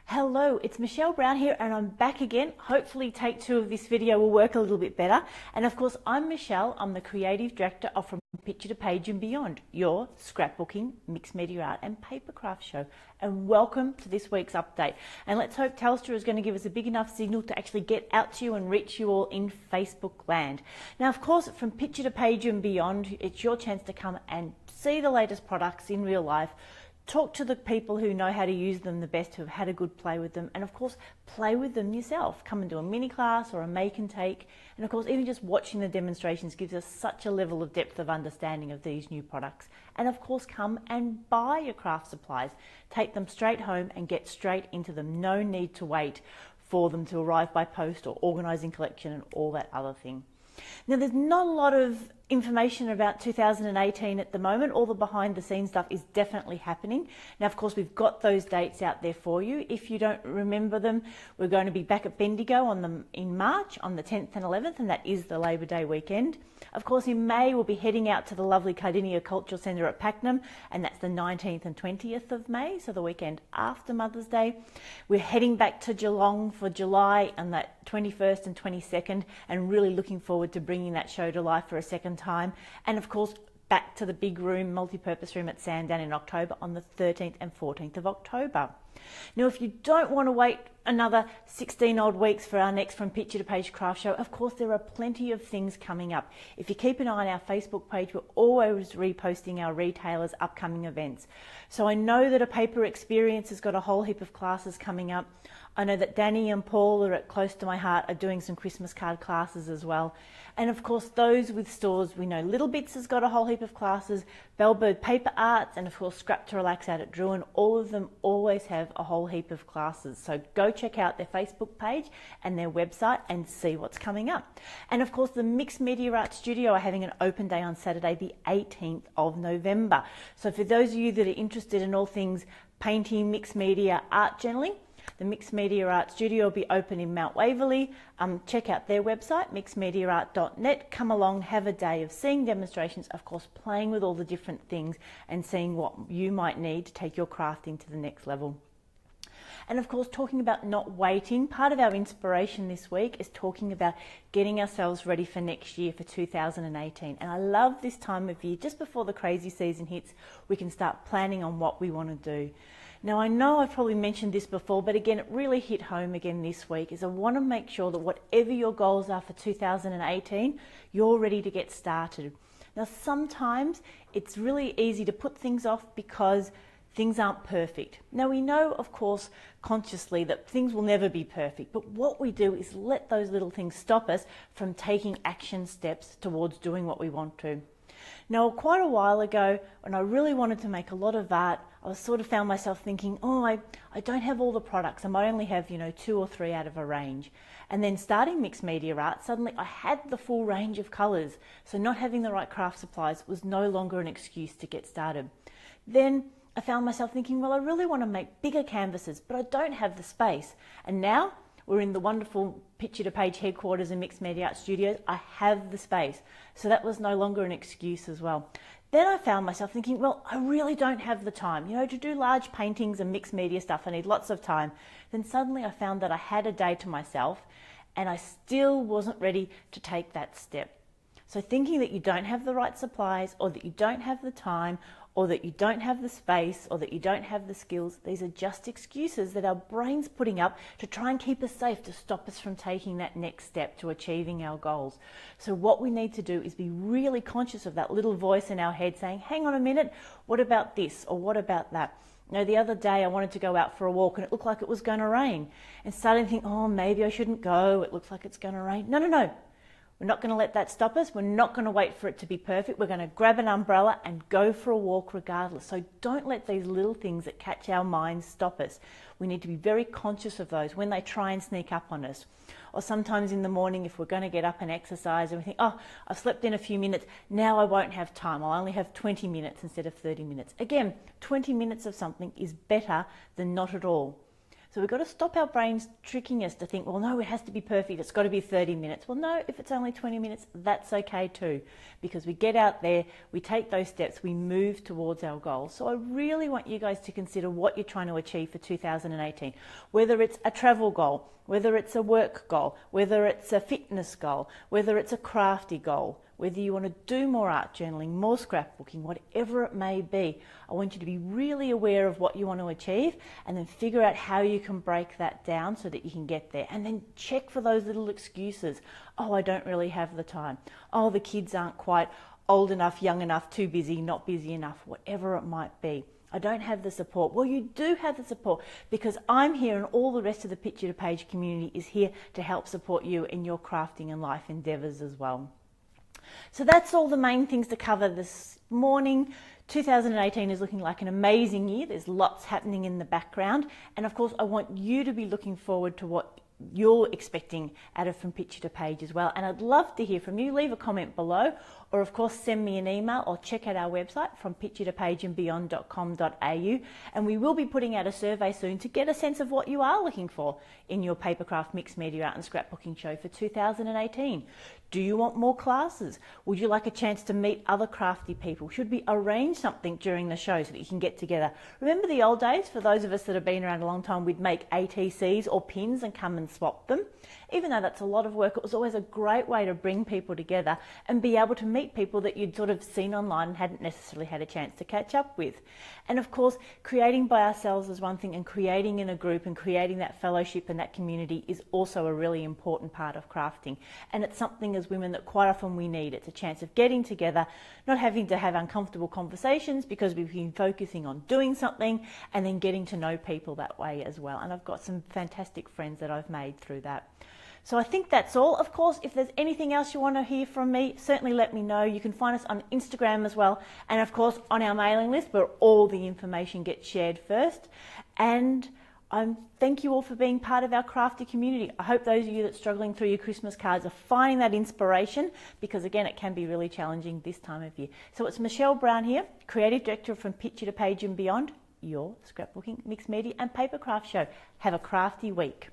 Hello, it's Michelle Brown here and I'm back again. Hopefully take two of this video will work a little bit better. And of course, I'm Michelle. I'm the Creative Director of From Picture to Page and Beyond, your scrapbooking, mixed media art and papercraft show. And welcome to this week's update. And let's hope Telstra is going to give us a big enough signal to actually get out to you and reach you all in Facebook land. Now, of course, From Picture to Page and Beyond, it's your chance to come and see the latest products in real life. Talk to the people who know how to use them the best, who have had a good play with them, and of course, play with them yourself. Come and do a mini class or a make and take. And of course, even just watching the demonstrations gives us such a level of depth of understanding of these new products. And of course, come and buy your craft supplies. Take them straight home and get straight into them. No need to wait for them to arrive by post or organising collection and all that other thing. Now, there's not a lot of information about 2018 at the moment. All the behind the scenes stuff is definitely happening. Now, of course, we've got those dates out there for you. If you don't remember them, we're going to be back at Bendigo in March on the 10th and 11th, and that is the Labor Day weekend. Of course, in May, we'll be heading out to the lovely Cardinia Cultural Centre at Pakenham, and that's the 19th and 20th of May, so the weekend after Mother's Day. We're heading back to Geelong for July on that 21st and 22nd, and really looking forward to bringing that show to life for a second time. And of course, back to the big room, multi-purpose room at Sandown in October on the 13th and 14th of October. Now, if you don't want to wait another 16 odd weeks for our next From Picture to Page craft show, of course, there are plenty of things coming up. If you keep an eye on our Facebook page, we're always reposting our retailers' upcoming events. So I know that A Paper Experience has got a whole heap of classes coming up. I know that Danny and Paul are at Close to My Heart are doing some Christmas card classes as well. And of course, those with stores, we know Little Bits has got a whole heap of classes, Bellbird Paper Arts, and of course Scrap to Relax out at Druin. All of them always have a whole heap of classes. So go check out their Facebook page and their website and see what's coming up. And of course, the Mixed Media Art Studio are having an open day on Saturday, the 18th of November. So for those of you that are interested in all things painting, mixed media, art journaling, the Mixed Media Art Studio will be open in Mount Waverley. Check out their website, mixedmediaart.net. Come along, have a day of seeing demonstrations, of course, playing with all the different things and seeing what you might need to take your crafting to the next level. And of course, talking about not waiting, part of our inspiration this week is talking about getting ourselves ready for next year, for 2018. And I love this time of year, just before the crazy season hits, we can start planning on what we want to do. Now, I know I've probably mentioned this before, but again, it really hit home again this week, is I want to make sure that whatever your goals are for 2018, you're ready to get started. Now, sometimes it's really easy to put things off because things aren't perfect. Now, we know, of course, consciously that things will never be perfect, but what we do is let those little things stop us from taking action steps towards doing what we want to. Now, quite a while ago, when I really wanted to make a lot of art, I sort of found myself thinking, oh, I don't have all the products. I might only have, 2 or 3 out of a range. And then starting mixed media art, suddenly I had the full range of colours. So not having the right craft supplies was no longer an excuse to get started. Then I found myself thinking, well, I really want to make bigger canvases, but I don't have the space. And now we're in the wonderful Picture to Page headquarters and Mixed Media Art Studios. I have the space. So that was no longer an excuse as well. Then I found myself thinking, well, I really don't have the time. To do large paintings and mixed media stuff, I need lots of time. Then suddenly I found that I had a day to myself and I still wasn't ready to take that step. So thinking that you don't have the right supplies, or that you don't have the time, or that you don't have the space, or that you don't have the skills, these are just excuses that our brain's putting up to try and keep us safe, to stop us from taking that next step to achieving our goals. So what we need to do is be really conscious of that little voice in our head saying, hang on a minute, what about this, or what about that? The other day I wanted to go out for a walk and it looked like it was going to rain, and started to think, oh, maybe I shouldn't go, it looks like it's going to rain. No. We're not going to let that stop us. We're not going to wait for it to be perfect. We're going to grab an umbrella and go for a walk regardless. So don't let these little things that catch our minds stop us. We need to be very conscious of those when they try and sneak up on us. Or sometimes in the morning, if we're going to get up and exercise and we think, oh, I've slept in a few minutes, now I won't have time. I'll only have 20 minutes instead of 30 minutes. Again, 20 minutes of something is better than not at all. So we've got to stop our brains tricking us to think, well, no, it has to be perfect. It's got to be 30 minutes. Well, no, if it's only 20 minutes, that's okay too, because we get out there, we take those steps, we move towards our goals. So I really want you guys to consider what you're trying to achieve for 2018, whether it's a travel goal, whether it's a work goal, whether it's a fitness goal, whether it's a crafty goal, whether you want to do more art journaling, more scrapbooking, whatever it may be. I want you to be really aware of what you want to achieve and then figure out how you can break that down so that you can get there. And then check for those little excuses. Oh, I don't really have the time. Oh, the kids aren't quite old enough, young enough, too busy, not busy enough, whatever it might be. I don't have the support. Well, you do have the support, because I'm here and all the rest of the Picture to Page community is here to help support you in your crafting and life endeavours as well. So that's all the main things to cover this morning. 2018 is looking like an amazing year. There's lots happening in the background. And of course, I want you to be looking forward to what you're expecting out of From Picture to Page as well. And I'd love to hear from you. Leave a comment below, or of course send me an email, or check out our website FromPictureToPageAndBeyond.com.au, and we will be putting out a survey soon to get a sense of what you are looking for in your Papercraft Mixed Media Art and Scrapbooking show for 2018. Do you want more classes? Would you like a chance to meet other crafty people? Should we arrange something during the show so that you can get together? Remember the old days? For those of us that have been around a long time, we'd make ATCs or pins and come and swap them. Even though that's a lot of work, it was always a great way to bring people together and be able to meet people that you'd sort of seen online and hadn't necessarily had a chance to catch up with. And of course, creating by ourselves is one thing, and creating in a group and creating that fellowship and that community is also a really important part of crafting. And it's something as women that quite often we need. It's a chance of getting together, not having to have uncomfortable conversations because we've been focusing on doing something, and then getting to know people that way as well. And I've got some fantastic friends that I've made through that. So I think that's all. Of course, if there's anything else you want to hear from me, certainly let me know. You can find us on Instagram as well. And of course, on our mailing list where all the information gets shared first. And thank you all for being part of our crafty community. I hope those of you that are struggling through your Christmas cards are finding that inspiration, because again, it can be really challenging this time of year. So it's Michelle Brown here, Creative Director from Picture to Page and Beyond, your scrapbooking, mixed media and papercraft show. Have a crafty week.